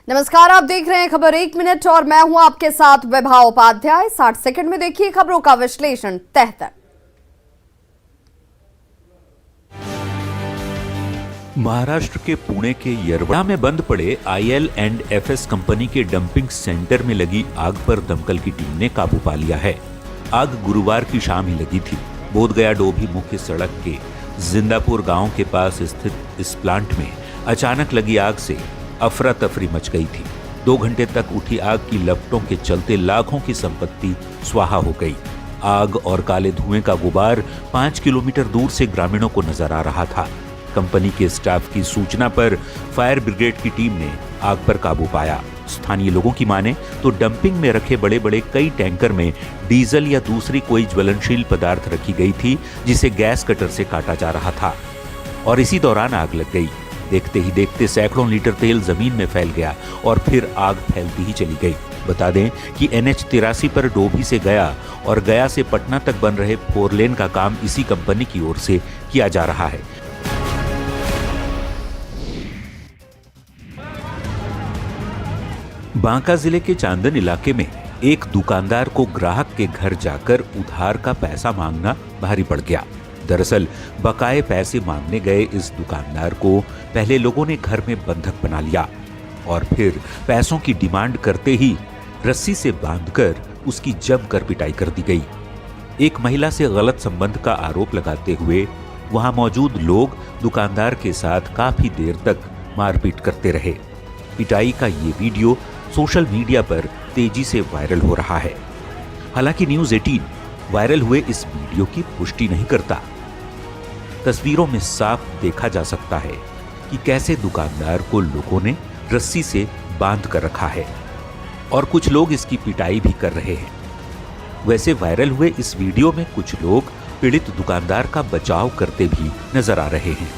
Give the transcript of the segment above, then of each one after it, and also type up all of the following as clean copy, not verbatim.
नमस्कार, आप देख रहे हैं खबर 1 मिनट और मैं हूं आपके साथ वैभा उपाध्याय। 60 सेकंड में देखिए खबरों का विश्लेषण तह तक। महाराष्ट्र के पुणे के यरवड़ा में बंद पड़े IL&FS कंपनी के डंपिंग सेंटर में लगी आग पर दमकल की टीम ने काबू पा लिया है। आग गुरुवार की शाम ही लगी थी। बोधगया डोभी मुख्य सड़क के जिंदापुर गांव के पास स्थित इस प्लांट में अचानक लगी आग से अफरा तफरी मच गई थी। 2 घंटे तक उठी आग की लपटों के चलते लाखों की संपत्ति स्वाहा हो गई। आग और काले धुएं का गुबार 5 किलोमीटर दूर से ग्रामीणों को नजर आ रहा था। कंपनी के स्टाफ की सूचना पर फायर ब्रिगेड की टीम ने आग पर काबू पाया। स्थानीय लोगों की माने तो डंपिंग में रखे बड़े बड़े कई टैंकर में डीजल या दूसरी कोई ज्वलनशील पदार्थ रखी गई थी, जिसे गैस कटर से काटा जा रहा था और इसी दौरान आग लग गई। देखते ही देखते सैकड़ों लीटर तेल जमीन में फैल गया और फिर आग फैलती ही चली गई। बता दें कि NH-83 पर डोभी से गया और गया से पटना तक बन रहे 4 लेन का काम इसी कंपनी की ओर से किया जा रहा है। बांका जिले के चांदन इलाके में एक दुकानदार को ग्राहक के घर जाकर उधार का पैसा मांगना भारी पड़ गया। दरअसल बकाए पैसे मांगने गए इस दुकानदार को पहले लोगों ने घर में बंधक बना लिया और फिर पैसों की डिमांड करते ही रस्सी से बांधकर उसकी जमकर पिटाई कर दी गई। एक महिला से गलत संबंध का आरोप लगाते हुए वहां मौजूद लोग दुकानदार के साथ काफी देर तक मारपीट करते रहे। पिटाई का ये वीडियो सोशल मीडिया पर तेजी से वायरल हो रहा है। हालांकि न्यूज़ 18 वायरल हुए इस वीडियो की पुष्टि नहीं करता। तस्वीरों में साफ देखा जा सकता है कि कैसे दुकानदार को लोगों ने रस्सी से बांध कर रखा है और कुछ लोग इसकी पिटाई भी कर रहे हैं। वैसे वायरल हुए इस वीडियो में कुछ लोग पीड़ित दुकानदार का बचाव करते भी नजर आ रहे हैं।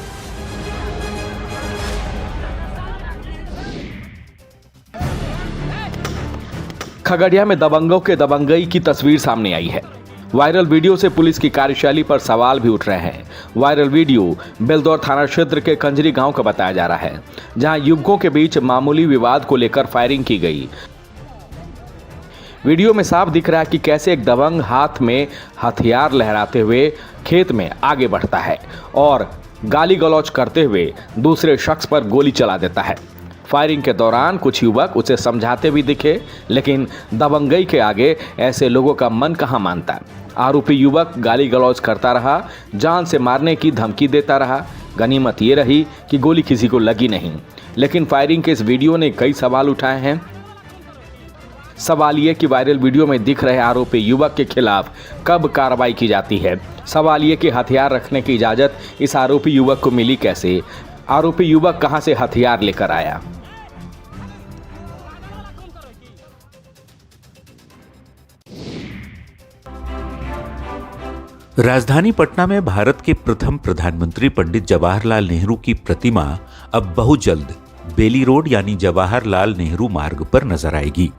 खगड़िया में दबंगों के दबंगई की तस्वीर सामने आई है। वायरल वीडियो से पुलिस की कार्यशैली पर सवाल भी उठ रहे हैं। वायरल वीडियो बेलदौर थाना क्षेत्र के कंजरी गांव का बताया जा रहा है, जहां युवकों के बीच मामूली विवाद को लेकर फायरिंग की गई। वीडियो में साफ दिख रहा है कि कैसे एक दबंग हाथ में हथियार लहराते हुए खेत में आगे बढ़ता है और गाली गलौज करते हुए दूसरे शख्स पर गोली चला देता है। फायरिंग के दौरान कुछ युवक उसे समझाते भी दिखे, लेकिन दबंगई के आगे ऐसे लोगों का मन कहां मानता। आरोपी युवक गाली गलौज करता रहा, जान से मारने की धमकी देता रहा। गनीमत ये रही कि गोली किसी को लगी नहीं, लेकिन फायरिंग के इस वीडियो ने कई सवाल उठाए हैं। सवाल ये कि वायरल वीडियो में दिख रहे आरोपी युवक के खिलाफ कब कार्रवाई की जाती है। सवाल ये कि हथियार रखने की इजाज़त इस आरोपी युवक को मिली कैसे। आरोपी युवक कहां से हथियार लेकर आया। राजधानी पटना में भारत के प्रथम प्रधानमंत्री पंडित जवाहरलाल नेहरू की प्रतिमा अब बहुत जल्द बेली रोड यानी जवाहरलाल नेहरू मार्ग पर नजर आएगी,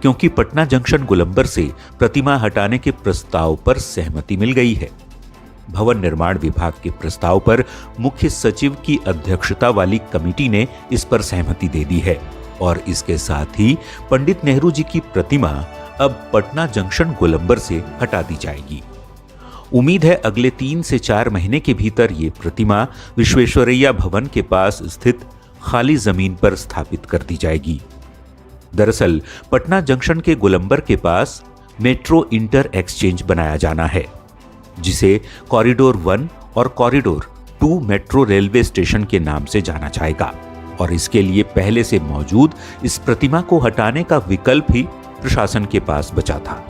क्योंकि पटना जंक्शन गोलंबर से प्रतिमा हटाने के प्रस्ताव पर सहमति मिल गई है। भवन निर्माण विभाग के प्रस्ताव पर मुख्य सचिव की अध्यक्षता वाली कमेटी ने इस पर सहमति दे दी है और इसके साथ ही पंडित नेहरू जी की प्रतिमा अब पटना जंक्शन गोलंबर से हटा दी जाएगी। उम्मीद है अगले 3 से 4 महीने के भीतर ये प्रतिमा विश्वेश्वरैया भवन के पास स्थित खाली जमीन पर स्थापित कर दी जाएगी। दरअसल पटना जंक्शन के गोलंबर के पास मेट्रो इंटर एक्सचेंज बनाया जाना है, जिसे कॉरिडोर 1 और कॉरिडोर 2 मेट्रो रेलवे स्टेशन के नाम से जाना जाएगा और इसके लिए पहले से मौजूद इस प्रतिमा को हटाने का विकल्प ही प्रशासन के पास बचा था।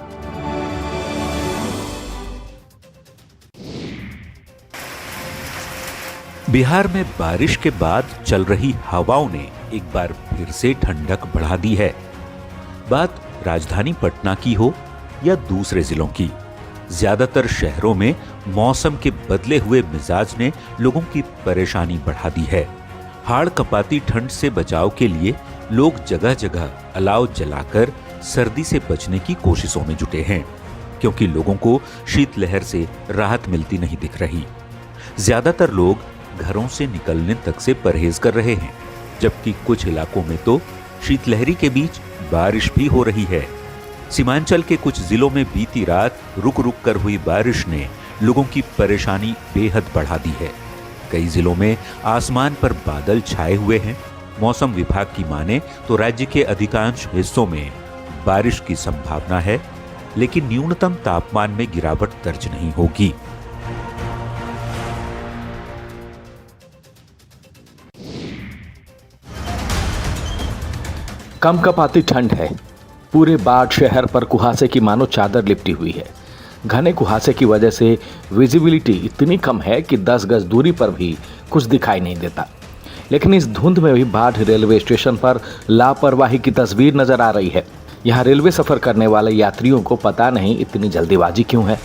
बिहार में बारिश के बाद चल रही हवाओं ने एक बार फिर से ठंडक बढ़ा दी है। बात राजधानी पटना की हो या दूसरे जिलों की, ज्यादातर शहरों में मौसम के बदले हुए मिजाज ने लोगों की परेशानी बढ़ा दी है। हाड़ कंपाती ठंड से बचाव के लिए लोग जगह जगह अलाव जलाकर सर्दी से बचने की कोशिशों में जुटे हैं, क्योंकि लोगों को शीतलहर से राहत मिलती नहीं दिख रही। ज्यादातर लोग घरों से निकलने तक से परहेज कर रहे हैं, जबकि कुछ इलाकों में तो शीतलहरी के बीच बारिश भी हो रही है। सीमांचल के कुछ जिलों में बीती रात रुक रुक कर हुई बारिश ने लोगों की परेशानी बेहद बढ़ा दी है। कई जिलों में आसमान पर बादल छाए हुए हैं। मौसम विभाग की माने तो राज्य के अधिकांश हिस्सों में बारिश की संभावना है, लेकिन न्यूनतम तापमान में गिरावट दर्ज नहीं होगी। कंपकपाती ठंड है। पूरे बाढ़ शहर पर कुहासे की मानो चादर लिपटी हुई है। घने कुहासे की वजह से विजिबिलिटी इतनी कम है कि 10 गज दूरी पर भी कुछ दिखाई नहीं देता। लेकिन इस धुंध में भी बाढ़ रेलवे स्टेशन पर लापरवाही की तस्वीर नजर आ रही है। यहाँ रेलवे सफर करने वाले यात्रियों को पता नहीं इतनी जल्दीबाजी क्यों है,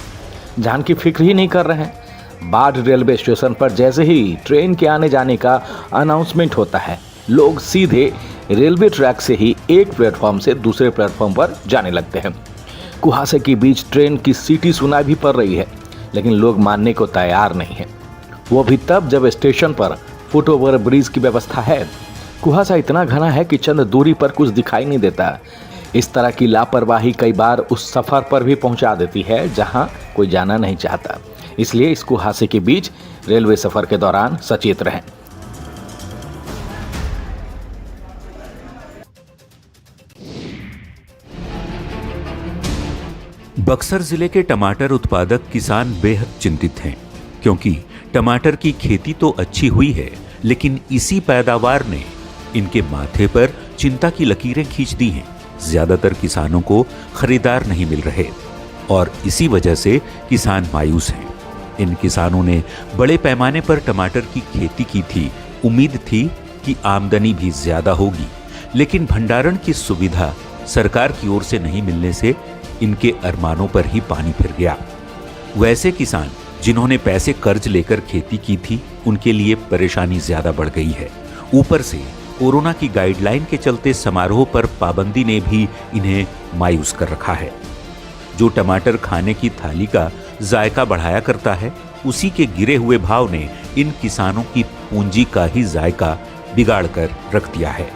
जान की फिक्र ही नहीं कर रहे हैं। बाढ़ रेलवे स्टेशन पर जैसे ही ट्रेन के आने जाने का अनाउंसमेंट होता है, लोग सीधे रेलवे ट्रैक से ही एक प्लेटफॉर्म से दूसरे प्लेटफॉर्म पर जाने लगते हैं। कुहासे के बीच ट्रेन की सीटी सुनाई भी पड़ रही है, लेकिन लोग मानने को तैयार नहीं है। वो भी तब जब स्टेशन पर फुट ओवर ब्रिज की व्यवस्था है। कुहासा इतना घना है कि चंद दूरी पर कुछ दिखाई नहीं देता। इस तरह की लापरवाही कई बार उस सफर पर भी पहुंचा देती है जहां कोई जाना नहीं चाहता। इसलिए इस कुहासे के बीच रेलवे सफर के दौरान सचेत रहें। बक्सर जिले के टमाटर उत्पादक किसान बेहद चिंतित हैं, क्योंकि टमाटर की खेती तो अच्छी हुई है, लेकिन इसी पैदावार ने इनके माथे पर चिंता की लकीरें खींच दी हैं। ज्यादातर किसानों को खरीदार नहीं मिल रहे और इसी वजह से किसान मायूस हैं। इन किसानों ने बड़े पैमाने पर टमाटर की खेती की थी। उम्मीद थी कि आमदनी भी ज्यादा होगी, लेकिन भंडारण की सुविधा सरकार की ओर से नहीं मिलने से इनके अरमानों पर ही पानी फिर गया। वैसे किसान जिन्होंने पैसे कर्ज लेकर खेती की थी, उनके लिए परेशानी ज्यादा बढ़ गई है। ऊपर से कोरोना की गाइडलाइन के चलते समारोह पर पाबंदी ने भी इन्हें मायूस कर रखा है। जो टमाटर खाने की थाली का जायका बढ़ाया करता है, उसी के गिरे हुए भाव ने इन किसानों की पूंजी का ही जायका बिगाड़ कर रख दिया है।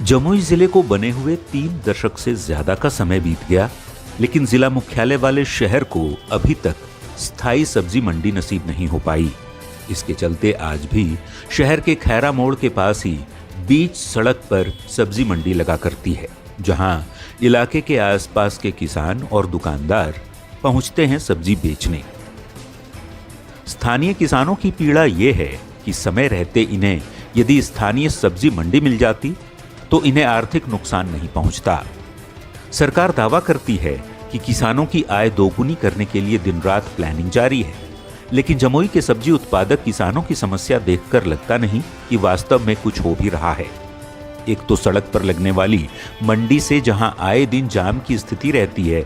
जमुई जिले को बने हुए 3 दशक से ज्यादा का समय बीत गया, लेकिन जिला मुख्यालय वाले शहर को अभी तक स्थायी सब्जी मंडी नसीब नहीं हो पाई। इसके चलते आज भी शहर के खैरा मोड़ के पास ही बीच सड़क पर सब्जी मंडी लगा करती है, जहां इलाके के आसपास के किसान और दुकानदार पहुंचते हैं सब्जी बेचने। स्थानीय किसानों की पीड़ा यह है कि समय रहते इन्हें यदि स्थानीय सब्जी मंडी मिल जाती तो इन्हें आर्थिक नुकसान नहीं पहुंचता। सरकार दावा करती है कि किसानों की आय दोगुनी करने के लिए दिन रात प्लानिंग जारी है, लेकिन जमुई के सब्जी उत्पादक किसानों की समस्या देखकर लगता नहीं कि वास्तव में कुछ हो भी रहा है। एक तो सड़क पर लगने वाली मंडी से जहां आए दिन जाम की स्थिति रहती है,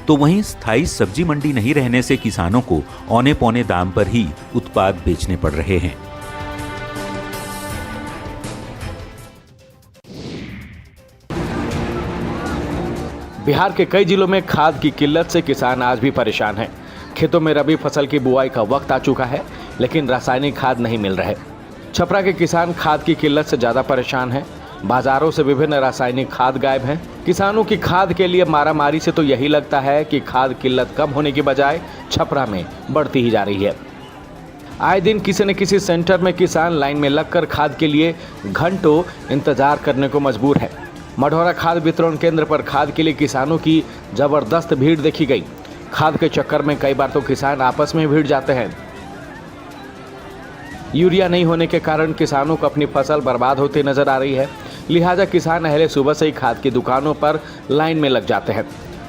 तो वहीं स्थायी सब्जी मंडी नहीं रहने से किसानों को औने पौने दाम पर ही उत्पाद बेचने पड़ रहे हैं। बिहार के कई जिलों में खाद की किल्लत से किसान आज भी परेशान हैं। खेतों में रबी फसल की बुआई का वक्त आ चुका है, लेकिन रासायनिक खाद नहीं मिल रहे। छपरा के किसान खाद की किल्लत से ज़्यादा परेशान हैं। बाजारों से विभिन्न रासायनिक खाद गायब हैं। किसानों की खाद के लिए मारामारी से तो यही लगता है कि खाद किल्लत कम होने की बजाय छपरा में बढ़ती ही जा रही है। आए दिन किसी न किसी सेंटर में किसान लाइन में लगकर खाद के लिए घंटों इंतजार करने को मजबूर है। मढ़ौरा खाद वितरण केंद्र पर खाद के लिए किसानों की जबरदस्त भीड़ देखी गई। खाद के चक्कर में कई बार तो किसान आपस में भिड़ जाते हैं। यूरिया नहीं होने के कारण किसानों को अपनी फसल बर्बाद होती नजर आ रही है, लिहाजा किसान अहले सुबह से ही खाद की दुकानों पर लाइन में लग जाते हैं।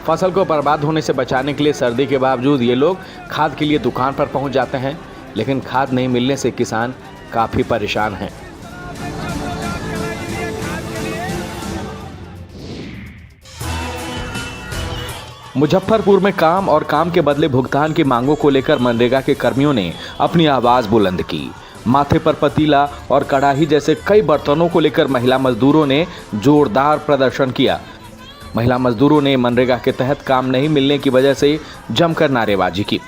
फसल को बर्बाद होने से बचाने के लिए सर्दी के बावजूद ये लोग खाद के लिए दुकान पर पहुंच जाते हैं, लेकिन खाद नहीं मिलने से किसान काफ़ी परेशान हैं। मुजफ्फरपुर में काम और काम के बदले भुगतान की मांगों को लेकर मनरेगा के कर्मियों ने अपनी आवाज बुलंद की। माथे पर पतीला और कढ़ाई जैसे कई बर्तनों को लेकर महिला मजदूरों ने जोरदार प्रदर्शन किया। महिला मजदूरों ने मनरेगा के तहत काम नहीं मिलने की वजह से जमकर नारेबाजी की।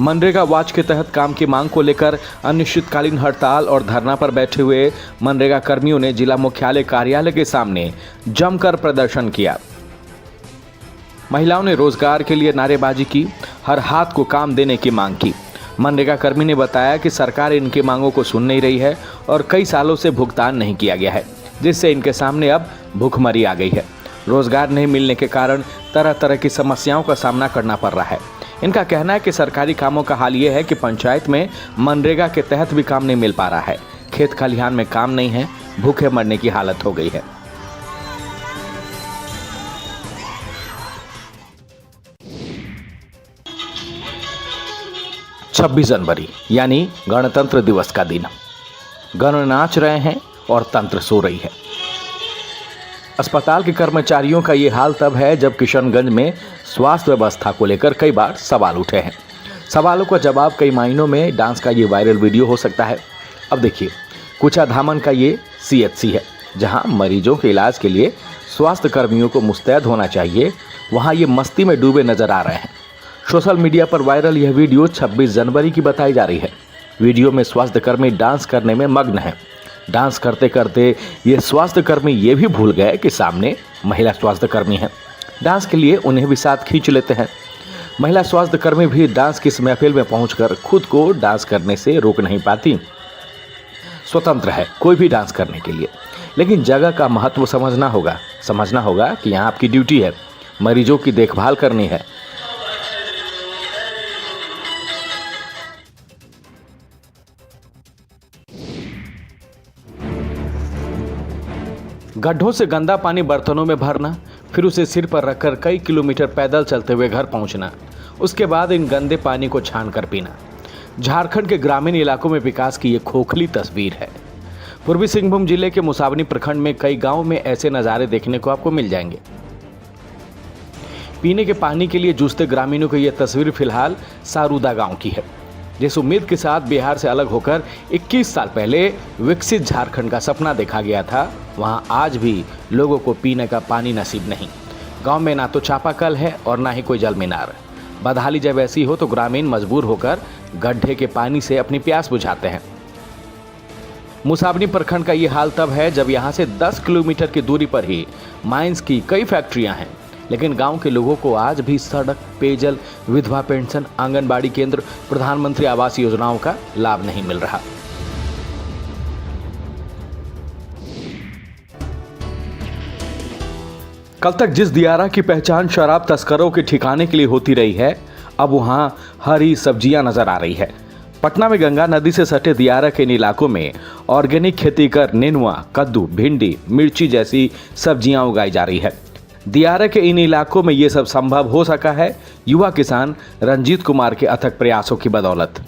मनरेगा वॉच के तहत काम की मांग को लेकर अनिश्चितकालीन हड़ताल और धरना पर बैठे हुए मनरेगा कर्मियों ने जिला मुख्यालय कार्यालय के सामने जमकर प्रदर्शन किया। महिलाओं ने रोजगार के लिए नारेबाजी की, हर हाथ को काम देने की मांग की। मनरेगा कर्मी ने बताया कि सरकार इनकी मांगों को सुन नहीं रही है और कई सालों से भुगतान नहीं किया गया है, जिससे इनके सामने अब भूखमरी आ गई है। रोजगार नहीं मिलने के कारण तरह तरह की समस्याओं का सामना करना पड़ रहा है। इनका कहना है कि सरकारी कामों का हाल ये है कि पंचायत में मनरेगा के तहत भी काम नहीं मिल पा रहा है, खेत खलिहान में काम नहीं है, भूखे मरने की हालत हो गई है। छब्बीस जनवरी यानी गणतंत्र दिवस का दिन, गण नाच रहे हैं और तंत्र सो रही है। अस्पताल के कर्मचारियों का ये हाल तब है जब किशनगंज में स्वास्थ्य व्यवस्था को लेकर कई बार सवाल उठे हैं। सवालों का जवाब कई मायनों में डांस का ये वायरल वीडियो हो सकता है। अब देखिए, कुचाधामन का ये CHC है, जहां मरीजों के इलाज के लिए स्वास्थ्य कर्मियों को मुस्तैद होना चाहिए, वहां ये मस्ती में डूबे नजर आ रहे हैं। सोशल मीडिया पर वायरल यह वीडियो 26 जनवरी की बताई जा रही है। वीडियो में स्वास्थ्यकर्मी डांस करने में मग्न है। डांस करते करते ये स्वास्थ्यकर्मी ये भी भूल गए कि सामने महिला स्वास्थ्यकर्मी हैं। डांस के लिए उन्हें भी साथ खींच लेते हैं। महिला स्वास्थ्यकर्मी भी डांस की इस महफिल में पहुंचकर खुद को डांस करने से रोक नहीं पाती। स्वतंत्र है कोई भी डांस करने के लिए, लेकिन जगह का महत्व समझना होगा कि यहाँ आपकी ड्यूटी है, मरीजों की देखभाल करनी है। गड्ढों से गंदा पानी बर्तनों में भरना, फिर उसे सिर पर रखकर कई किलोमीटर पैदल चलते हुए घर पहुंचना, उसके बाद इन गंदे पानी को छानकर पीना। झारखंड के ग्रामीण इलाकों में विकास की ये खोखली तस्वीर है। पूर्वी सिंहभूम जिले के मुसावनी प्रखंड में कई गांवों में ऐसे नज़ारे देखने को आपको मिल जाएंगे। पीने के पानी के लिए जूझते ग्रामीणों की यह तस्वीर फिलहाल सारूदा गांव की है। जिस उम्मीद के साथ बिहार से अलग होकर 21 साल पहले विकसित झारखंड का सपना देखा गया था, वहां आज भी लोगों को पीने का पानी नसीब नहीं। गांव में ना तो चापाकल है और ना ही कोई जल मीनार। बदहाली जब ऐसी हो तो ग्रामीण मजबूर होकर गड्ढे के पानी से अपनी प्यास बुझाते हैं। मुसावनी प्रखंड का ये हाल तब है जब यहाँ से 10 किलोमीटर की दूरी पर ही माइंस की कई फैक्ट्रियाँ हैं, लेकिन गांव के लोगों को आज भी सड़क, पेयजल, विधवा पेंशन, आंगनबाड़ी केंद्र, प्रधानमंत्री आवास योजनाओं का लाभ नहीं मिल रहा। कल तक जिस दियारा की पहचान शराब तस्करों के ठिकाने के लिए होती रही है, अब वहां हरी सब्जियां नजर आ रही है। पटना में गंगा नदी से सटे दियारा के इन इलाकों में ऑर्गेनिक खेती कर नेनुआ, कद्दू, भिंडी, मिर्ची जैसी सब्जियां उगाई जा रही है। दियारा के इन इलाकों में ये सब संभव हो सका है युवा किसान रंजीत कुमार के अथक प्रयासों की बदौलत।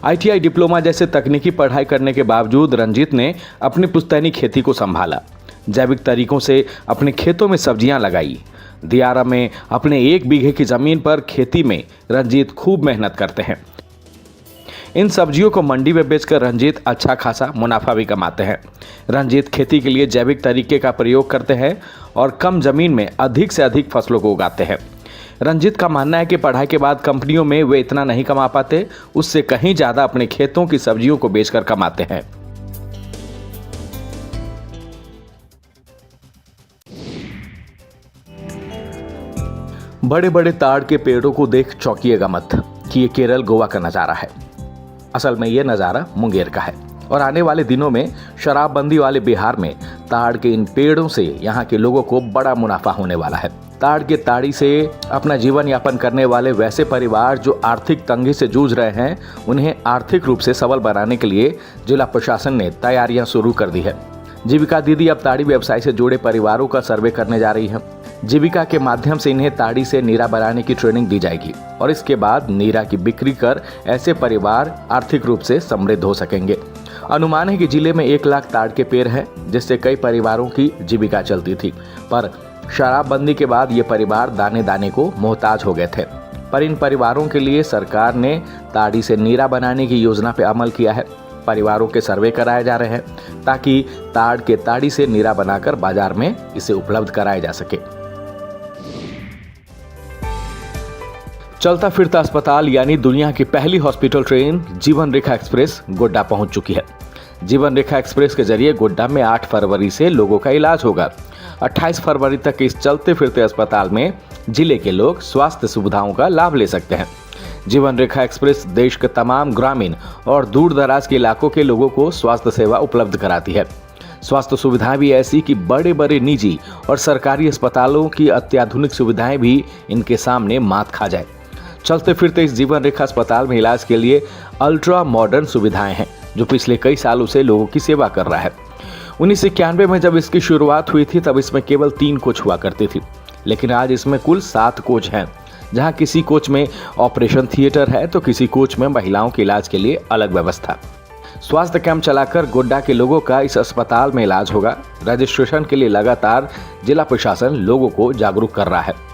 ITI डिप्लोमा जैसे तकनीकी पढ़ाई करने के बावजूद रंजीत ने अपनी पुश्तैनी खेती को संभाला। जैविक तरीकों से अपने खेतों में सब्जियां लगाई। दियारा में अपने 1 बीघे की जमीन पर खेती में रंजीत खूब मेहनत करते हैं। इन सब्जियों को मंडी में बेचकर रंजीत अच्छा खासा मुनाफा भी कमाते हैं। रंजीत खेती के लिए जैविक तरीके का प्रयोग करते हैं और कम जमीन में अधिक से अधिक फसलों को उगाते हैं। रंजीत का मानना है कि पढ़ाई के बाद कंपनियों में वे इतना नहीं कमा पाते, उससे कहीं ज़्यादा अपने खेतों की सब्जियों को बेचकर कमाते हैं। बड़े बड़े ताड़ के पेड़ों को देख चौंकिएगा मत कि ये केरल गोवा का नज़ारा है। असल में ये नज़ारा मुंगेर का है और आने वाले दिनों में शराबबंदी वाले बिहार में ताड़ के इन पेड़ों से यहाँ के लोगों को बड़ा मुनाफा होने वाला है। ताड़ के ताड़ी से अपना जीवन यापन करने वाले वैसे परिवार जो आर्थिक तंगी से जूझ रहे हैं, उन्हें आर्थिक रूप से सबल बनाने के लिए जिला प्रशासन ने तैयारियां शुरू कर दी है। जीविका दीदी अब ताड़ी व्यवसाय से जुड़े परिवारों का सर्वे करने जा रही है। जीविका के माध्यम से इन्हें ताड़ी से नीरा बनाने की ट्रेनिंग दी जाएगी और इसके बाद नीरा की बिक्री कर ऐसे परिवार आर्थिक रूप से समृद्ध हो सकेंगे। अनुमान है कि जिले में 1 लाख ताड़ के पेड़ हैं, जिससे कई परिवारों की जीविका चलती थी, पर शराबबंदी के बाद ये परिवार दाने दाने को मोहताज हो गए थे। पर इन परिवारों के लिए सरकार ने ताड़ी से नीरा बनाने की योजना पर अमल किया है। परिवारों के सर्वे कराए जा रहे हैं ताकि ताड़ के ताड़ी से नीरा बनाकर बाजार में इसे उपलब्ध कराया जा सके। चलता फिरता अस्पताल यानी दुनिया की पहली हॉस्पिटल ट्रेन जीवन रेखा एक्सप्रेस गोड्डा पहुंच चुकी है। जीवन रेखा एक्सप्रेस के जरिए गोड्डा में 8 फरवरी से लोगों का इलाज होगा। 28 फरवरी तक इस चलते फिरते अस्पताल में जिले के लोग स्वास्थ्य सुविधाओं का लाभ ले सकते हैं। जीवन रेखा एक्सप्रेस देश के तमाम ग्रामीण और दूर दराज के इलाकों के लोगों को स्वास्थ्य सेवा उपलब्ध कराती है। स्वास्थ्य सुविधाएं भी ऐसी कि बड़े बड़े निजी और सरकारी अस्पतालों की अत्याधुनिक सुविधाएं भी इनके सामने मात खा जाए। चलते फिरते इस जीवन रेखा अस्पताल में इलाज के लिए अल्ट्रा मॉडर्न सुविधाएं हैं, जो पिछले कई सालों से लोगों की सेवा कर रहा है। 1991 में जब इसकी शुरुआत हुई थी तब इसमें केवल 3 कोच हुआ करती थी, लेकिन आज इसमें कुल 7 कोच हैं, जहां किसी कोच में ऑपरेशन थिएटर है तो किसी कोच में महिलाओं के इलाज के लिए अलग व्यवस्था। स्वास्थ्य कैंप चलाकर गोड्डा के लोगों का इस अस्पताल में इलाज होगा। रजिस्ट्रेशन के लिए लगातार जिला प्रशासन लोगों को जागरूक कर रहा है।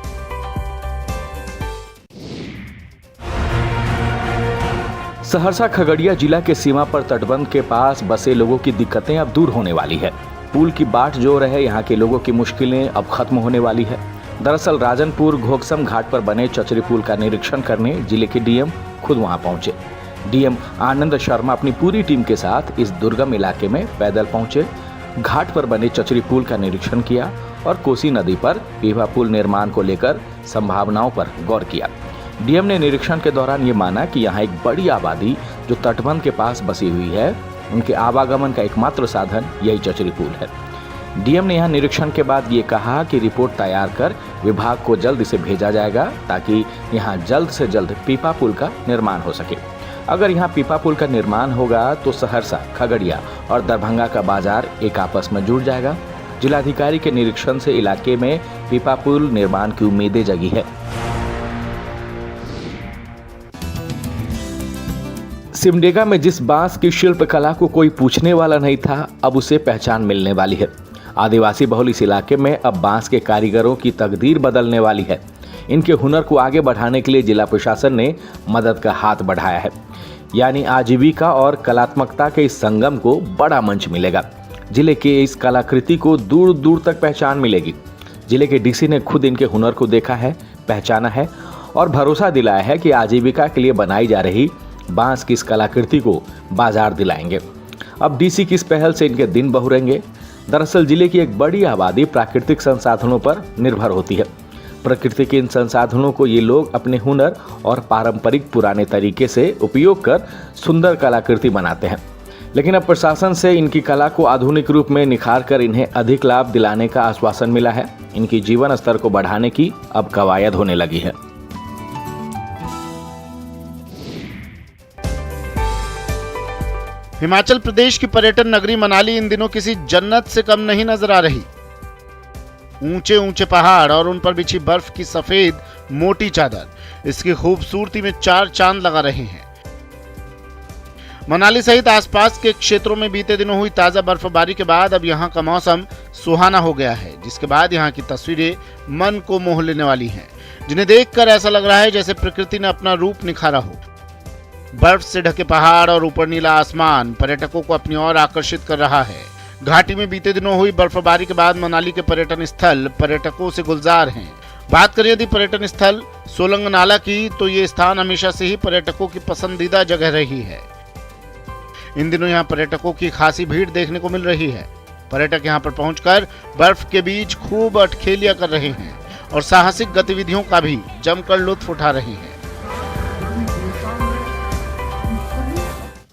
सहरसा खगड़िया जिला के सीमा पर तटबंध के पास बसे लोगों की दिक्कतें अब दूर होने वाली है। पुल की बाट जो रहे यहाँ के लोगों की मुश्किलें अब खत्म होने वाली है। दरअसल राजनपुर घोकसम घाट पर बने चचरी पुल का निरीक्षण करने जिले के डीएम खुद वहां पहुंचे। डीएम आनंद शर्मा अपनी पूरी टीम के साथ इस दुर्गम इलाके में पैदल पहुंचे, घाट पर बने चचरी पुल का निरीक्षण किया और कोसी नदी पर पीपा पुल निर्माण को लेकर संभावनाओं पर गौर किया। डीएम ने निरीक्षण के दौरान ये माना कि यहाँ एक बड़ी आबादी जो तटबंध के पास बसी हुई है, उनके आवागमन का एकमात्र साधन यही चचरी पुल है। डीएम ने यहाँ निरीक्षण के बाद ये कहा कि रिपोर्ट तैयार कर विभाग को जल्द इसे भेजा जाएगा ताकि यहाँ जल्द से जल्द पीपा पुल का निर्माण हो सके। अगर यहाँ पीपा पुल का निर्माण होगा तो सहरसा, खगड़िया और दरभंगा का बाजार एक आपस में जुड़ जाएगा। जिलाधिकारी के निरीक्षण से इलाके में पीपा पुल निर्माण की उम्मीदें जगी है। सिमडेगा में जिस बांस की शिल्प कला को कोई पूछने वाला नहीं था, अब उसे पहचान मिलने वाली है। आदिवासी बहुल इस इलाके में अब बांस के कारीगरों की तकदीर बदलने वाली है। इनके हुनर को आगे बढ़ाने के लिए जिला प्रशासन ने मदद का हाथ बढ़ाया है, यानी आजीविका और कलात्मकता के इस संगम को बड़ा मंच मिलेगा। जिले के इस कलाकृति को दूर दूर तक पहचान मिलेगी। जिले के डीसी ने खुद इनके हुनर को देखा है, पहचाना है और भरोसा दिलाया है कि आजीविका के लिए बनाई जा रही बांस की इस कलाकृति को बाजार दिलाएंगे। अब डीसी की इस पहल से इनके दिन बहुरेंगे। दरअसल जिले की एक बड़ी आबादी प्राकृतिक संसाधनों पर निर्भर होती है। प्रकृति के इन संसाधनों को ये लोग अपने हुनर और पारंपरिक पुराने तरीके से उपयोग कर सुंदर कलाकृति बनाते हैं, लेकिन अब प्रशासन से इनकी कला को आधुनिक रूप में निखार कर इन्हें अधिक लाभ दिलाने का आश्वासन मिला है। इनकी जीवन स्तर को बढ़ाने की अब कवायद होने लगी है। हिमाचल प्रदेश की पर्यटन नगरी मनाली इन दिनों किसी जन्नत से कम नहीं नजर आ रही। ऊंचे ऊंचे पहाड़ और उन पर बिछी बर्फ की सफेद मोटी चादर इसकी खूबसूरती में 4 चांद लगा रहे हैं। मनाली सहित आसपास के क्षेत्रों में बीते दिनों हुई ताजा बर्फबारी के बाद अब यहां का मौसम सुहाना हो गया है, जिसके बाद यहां की तस्वीरें मन को मोह लेने वाली हैं, जिन्हें देखकर ऐसा लग रहा है जैसे प्रकृति ने अपना रूप निखारा हो। बर्फ से ढके पहाड़ और ऊपर नीला आसमान पर्यटकों को अपनी ओर आकर्षित कर रहा है। घाटी में बीते दिनों हुई बर्फबारी के बाद मनाली के पर्यटन स्थल पर्यटकों से गुलजार हैं। बात करें यदि पर्यटन स्थल सोलंग नाला की, तो ये स्थान हमेशा से ही पर्यटकों की पसंदीदा जगह रही है। इन दिनों यहाँ पर्यटकों की खासी भीड़ देखने को मिल रही है। पर्यटक यहाँ पर पहुंचकर बर्फ के बीच खूब अठखेलियां कर रहे हैं और साहसिक गतिविधियों का भी जमकर लुत्फ उठा रहे हैं।